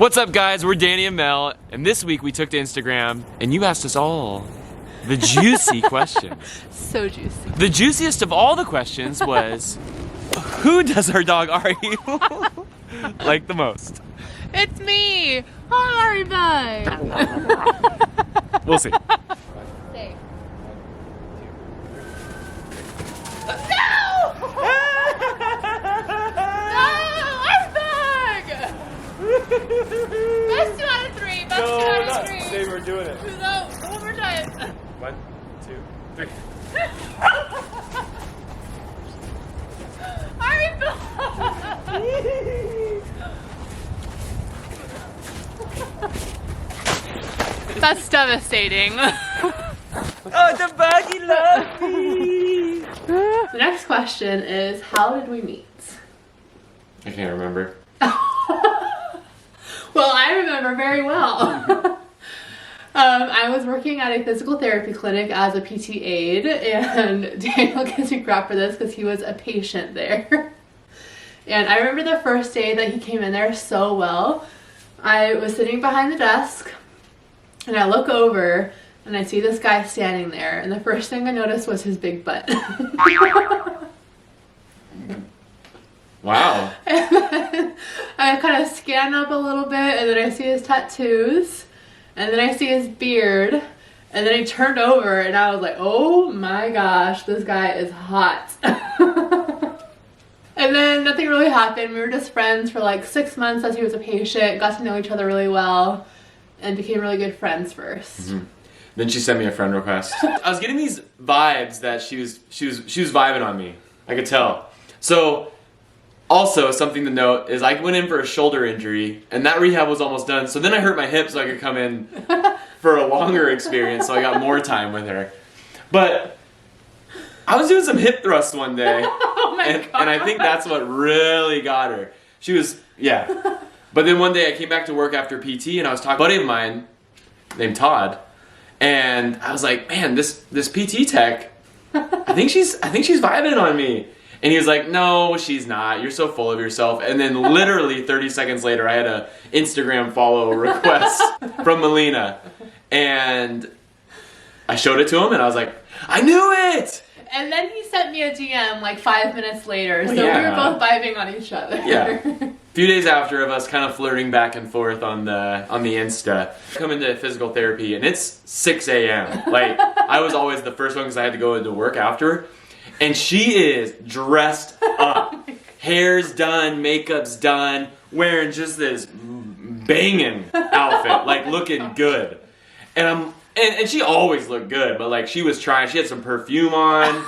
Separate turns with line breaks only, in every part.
What's up, guys? We're Danny and Mel, and this week we took to Instagram and you asked us all the juicy questions.
So juicy.
The juiciest of all the questions was, who does our dog Ari like the most?
It's me! Hi, Bug!
We'll see.
Stay. Best 2 out of 3. Best 2 out of 3.
Stay, we're doing it.
No, one more time.
1, 2, 3.
Alright, that's devastating.
Oh, the baggy loves me.
The next question is, how did we meet?
I can't remember.
Well, I remember very well. I was working at a physical therapy clinic as a PT aide, and Daniel gives me crap for this because he was a patient there. And I remember the first day that he came in there so well. I was sitting behind the desk, and I look over, and I see this guy standing there, and the first thing I noticed was his big butt.
Wow.
And then I kind of scan up a little bit, and then I see his tattoos, and then I see his beard, and then he turned over, and I was like, oh my gosh, this guy is hot. And then nothing really happened. We were just friends for like 6 months as he was a patient, got to know each other really well, and became really good friends first.
Mm-hmm. Then she sent me a friend request. I was getting these vibes that she was vibing on me. I could tell. So, also something to note is I went in for a shoulder injury, and that rehab was almost done. So then I hurt my hip, so I could come in for a longer experience. So I got more time with her. But I was doing some hip thrusts one day,
Oh my God.
and I think that's what really got her. She was, yeah. But then one day I came back to work after PT, and I was talking to a buddy of mine named Todd. And I was like, man, this PT tech, I think she's vibing on me. And he was like, no, she's not. You're so full of yourself. And then literally 30 seconds later, I had a Instagram follow request from Melina. And I showed it to him, and I was like, I knew it!
And then he sent me a DM like 5 minutes later, so
yeah.
we were both vibing on each other.
Yeah. A few days after of us kind of flirting back and forth on the Insta. I come into physical therapy, and it's 6 a.m. Like, I was always the first one because I had to go into work after. And she is dressed up. Hair's done, makeup's done, wearing just this banging outfit, like looking good. And she always looked good, but like she was trying, she had some perfume on.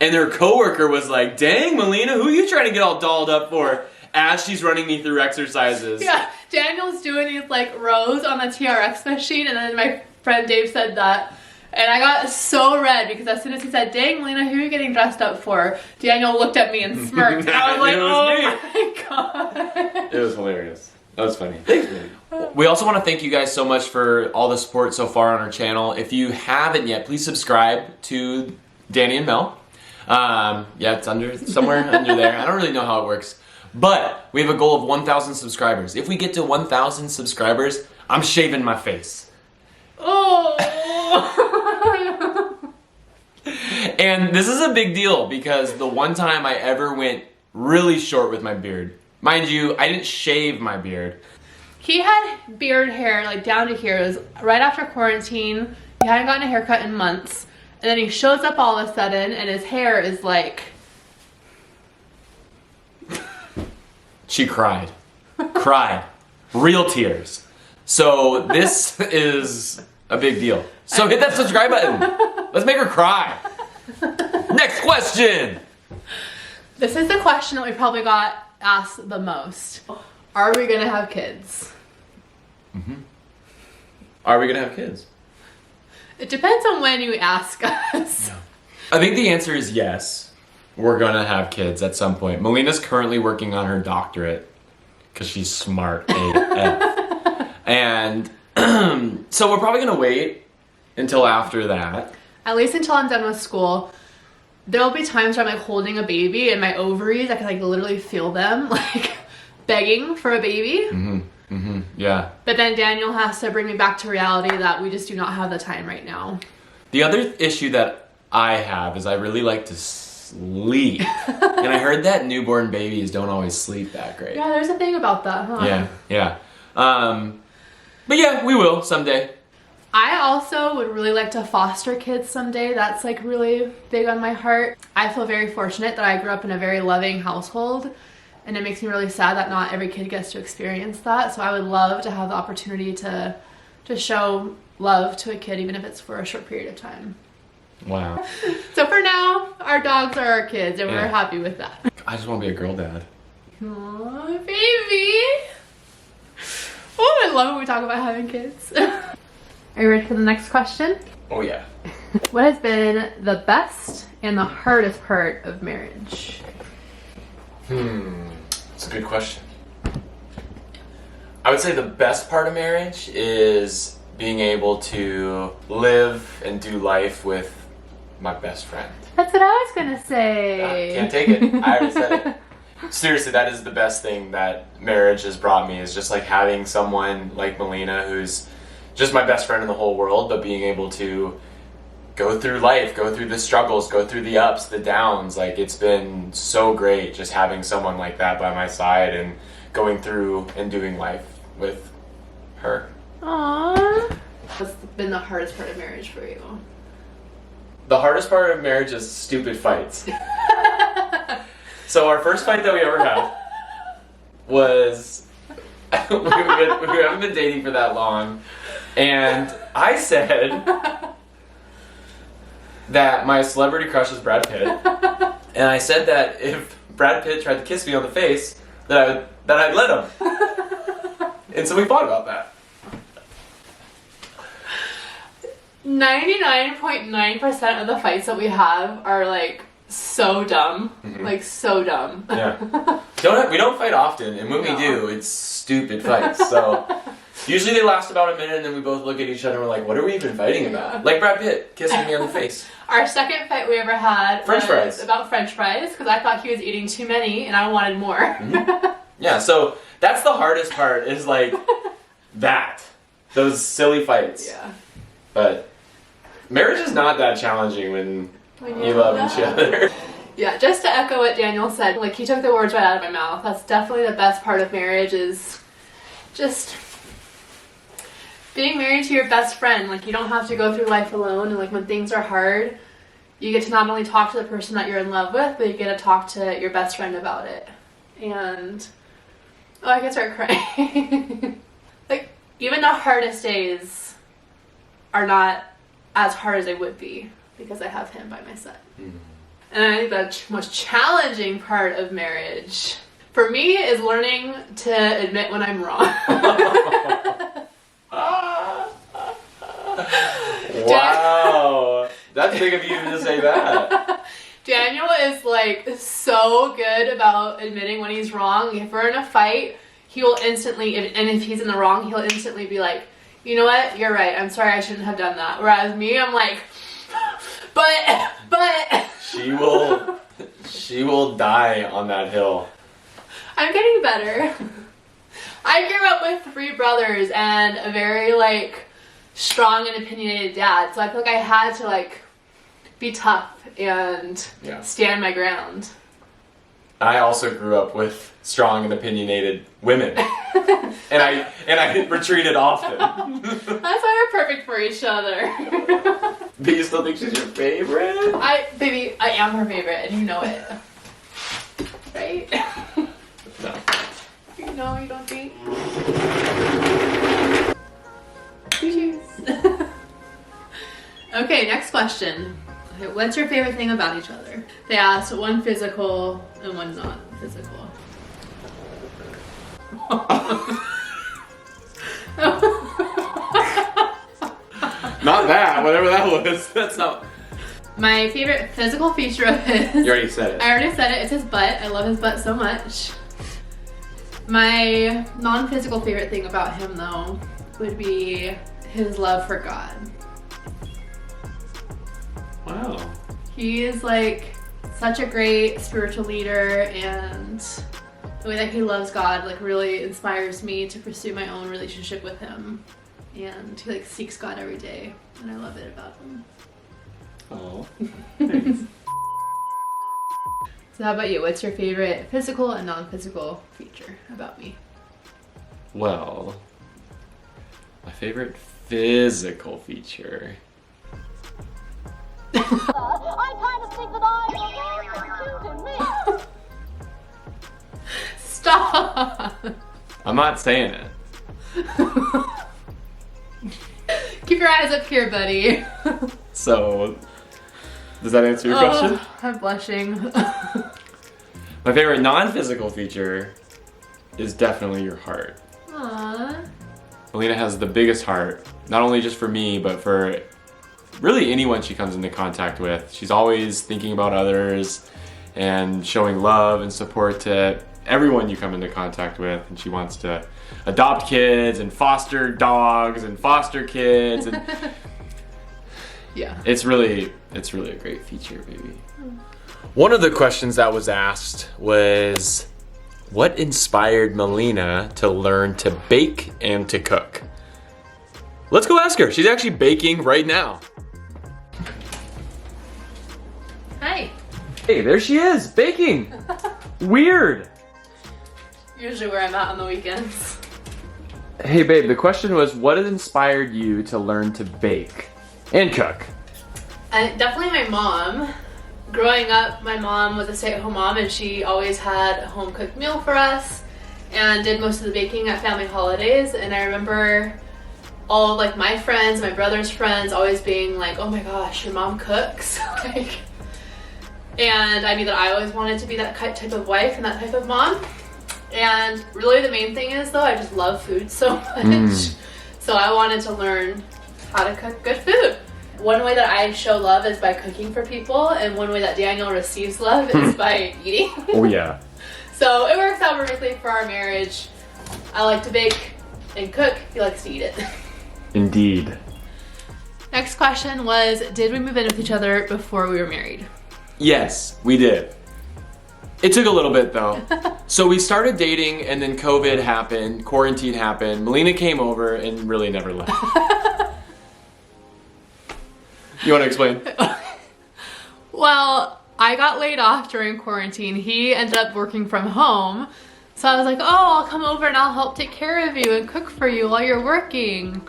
And her coworker was like, dang, Melina, who are you trying to get all dolled up for? As she's running me through exercises.
Yeah, Daniel's doing these like rows on the TRX machine, and then my friend Dave said that. And I got so red because as soon as he said, dang, Melina, who are you getting dressed up for? Daniel looked at me and smirked. And I was like,
It was
oh my God.
It was hilarious. That was funny. Thanks, man. We also want to thank you guys so much for all the support so far on our channel. If you haven't yet, please subscribe to Danny and Mel. Yeah, it's somewhere under there. I don't really know how it works. But we have a goal of 1,000 subscribers. If we get to 1,000 subscribers, I'm shaving my face.
Oh.
And this is a big deal because the one time I ever went really short with my beard. Mind you, I didn't shave my beard.
He had beard hair like down to here. It was right after quarantine. He hadn't gotten a haircut in months. And then he shows up all of a sudden, and his hair is like...
She cried. Cried. Real tears. So this is a big deal. So hit that subscribe button. Let's make her cry. Next question.
This is the question that we probably got asked the most. Are we gonna have kids?
Mm-hmm. Are we gonna have kids?
It depends on when you ask us.
I think the answer is yes. We're gonna have kids at some point. Melina's currently working on her doctorate because she's smart AF. And so we're probably gonna wait until after that.
At least until I'm done with school. There'll be times where I'm like holding a baby and my ovaries, I can like literally feel them like begging for a baby.
Mm-hmm. Yeah.
But then Daniel has to bring me back to reality that we just do not have the time right now.
The other issue that I have is I really like to sleep. And I heard that newborn babies don't always sleep that great.
Yeah, there's a thing about that, huh?
Yeah. But yeah, we will someday.
I also would really like to foster kids someday. That's like really big on my heart. I feel very fortunate that I grew up in a very loving household, and it makes me really sad that not every kid gets to experience that. So I would love to have the opportunity to show love to a kid, even if it's for a short period of time.
Wow.
So for now, our dogs are our kids, and we're happy with that.
I just want to be a girl dad.
Aww, baby. Oh, I love when we talk about having kids. Are you ready for the next question?
Oh yeah.
What has been the best and the hardest part of marriage?
It's a good question. I would say the best part of marriage is being able to live and do life with my best friend.
That's what I was gonna say.
Can't take it. I already said it. Seriously, that is the best thing that marriage has brought me, is just like having someone like Melina, who's just my best friend in the whole world, but being able to go through life, go through the struggles, go through the ups, the downs. Like, it's been so great just having someone like that by my side and going through and doing life with her.
Aww. What's been the hardest part of marriage for you?
The hardest part of marriage is stupid fights. So our first fight that we ever had was we haven't been dating for that long, and I said that my celebrity crush is Brad Pitt, and I said that if Brad Pitt tried to kiss me on the face, that I'd let him. And so we fought about that.
99.9% of the fights that we have are like so dumb. Like so dumb.
Yeah. We don't fight often, and when we do, it's stupid fights. So usually they last about a minute, and then we both look at each other and we're like, what are we even fighting about? Like Brad Pitt kissing me on the face.
Our second fight we ever had
French fries.
About French fries, because I thought he was eating too many and I wanted more.
Yeah, so that's the hardest part, is like those silly fights.
Yeah.
But marriage is not that challenging when you love each other.
Yeah, just to echo what Daniel said, like, he took the words right out of my mouth. That's definitely the best part of marriage, is just being married to your best friend. Like, you don't have to go through life alone, and like when things are hard, you get to not only talk to the person that you're in love with, but you get to talk to your best friend about it. And I can start crying. Like, even the hardest days are not as hard as they would be because I have him by my side. And I think the most challenging part of marriage for me is learning to admit when I'm wrong.
Wow, that's big of you to say that.
Daniel is like so good about admitting when he's wrong. If we're in a fight, he will instantly, and if he's in the wrong, he'll instantly be like, you know what, you're right, I'm sorry, I shouldn't have done that. Whereas me, I'm like, but. She will die on that hill. I'm getting better. I grew up with 3 brothers and a very like strong and opinionated dad, so I feel like I had to like be tough and stand my ground.
I also grew up with strong and opinionated women, and I retreated often.
That's why we're perfect for each other.
Do you still think she's your favorite?
Baby, I am her favorite, and you know it, right?
No.
You know, you don't think. Cheers. Okay, next question. Okay, what's your favorite thing about each other? They asked one physical and one non-physical.
Not that, whatever that was. That's not.
My favorite physical feature of his.
You already said it.
I already said it. It's his butt. I love his butt so much. My non-physical favorite thing about him, though, would be his love for God.
Wow.
He is like such a great spiritual leader and The way that he loves God like really inspires me to pursue my own relationship with him. And he like seeks God every day, and I love it about him.
Oh, thanks.
So how about you? What's your favorite physical and non-physical feature about me?
Well, my favorite physical feature.
I kind of think that I'm a in me.
Stop!
I'm not saying it.
Keep your eyes up here, buddy.
So, does that answer your question?
I'm blushing.
My favorite non-physical feature is definitely your heart.
Aww.
Melina has the biggest heart, not only just for me, but for really anyone she comes into contact with. She's always thinking about others and showing love and support to everyone you come into contact with. And she wants to adopt kids and foster dogs and foster kids. And
Yeah.
it's really a great feature, baby. One of the questions that was asked was, what inspired Melina to learn to bake and to cook? Let's go ask her. She's actually baking right now.
Hi.
Hey, there she is, baking. Weird.
Usually where I'm at on the weekends.
Hey babe, the question was, what has inspired you to learn to bake and cook?
Definitely my mom. Growing up, my mom was a stay-at-home mom, and she always had a home-cooked meal for us and did most of the baking at family holidays. And I remember all of, like, my friends, my brother's friends always being like, oh my gosh, your mom cooks. Like, and I knew that I always wanted to be that type of wife and that type of mom. And really the main thing is, though, I just love food so much. So I wanted to learn how to cook good food. One way that I show love is by cooking for people, and one way that Daniel receives love is by eating.
Oh yeah.
So it works out perfectly for our marriage. I like to bake and cook. He likes to eat it.
Indeed.
Next question was, did we move in with each other before we were married?
Yes, we did. It took a little bit though. So we started dating and then COVID happened, quarantine happened, Melina came over and really never left. You want to explain?
Well, I got laid off during quarantine. He ended up working from home. So I was like, oh, I'll come over and I'll help take care of you and cook for you while you're working.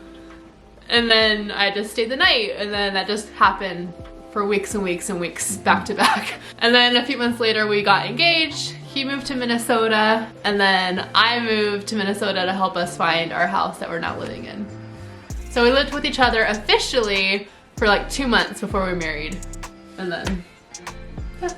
And then I just stayed the night, and then that just happened for weeks and weeks and weeks back to back. And then a few months later we got engaged. He moved to Minnesota, and then I moved to Minnesota to help us find our house that we're now living in. So we lived with each other officially for like 2 months before we were married. And then, yeah.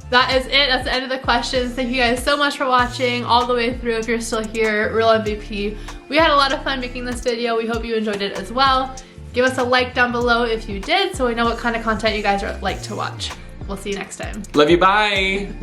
That is it. That's the end of the questions. Thank you guys so much for watching all the way through. If you're still here, Real MVP. We had a lot of fun making this video. We hope you enjoyed it as well. Give us a like down below if you did, so we know what kind of content you guys like to watch. We'll see you next time.
Love you, bye.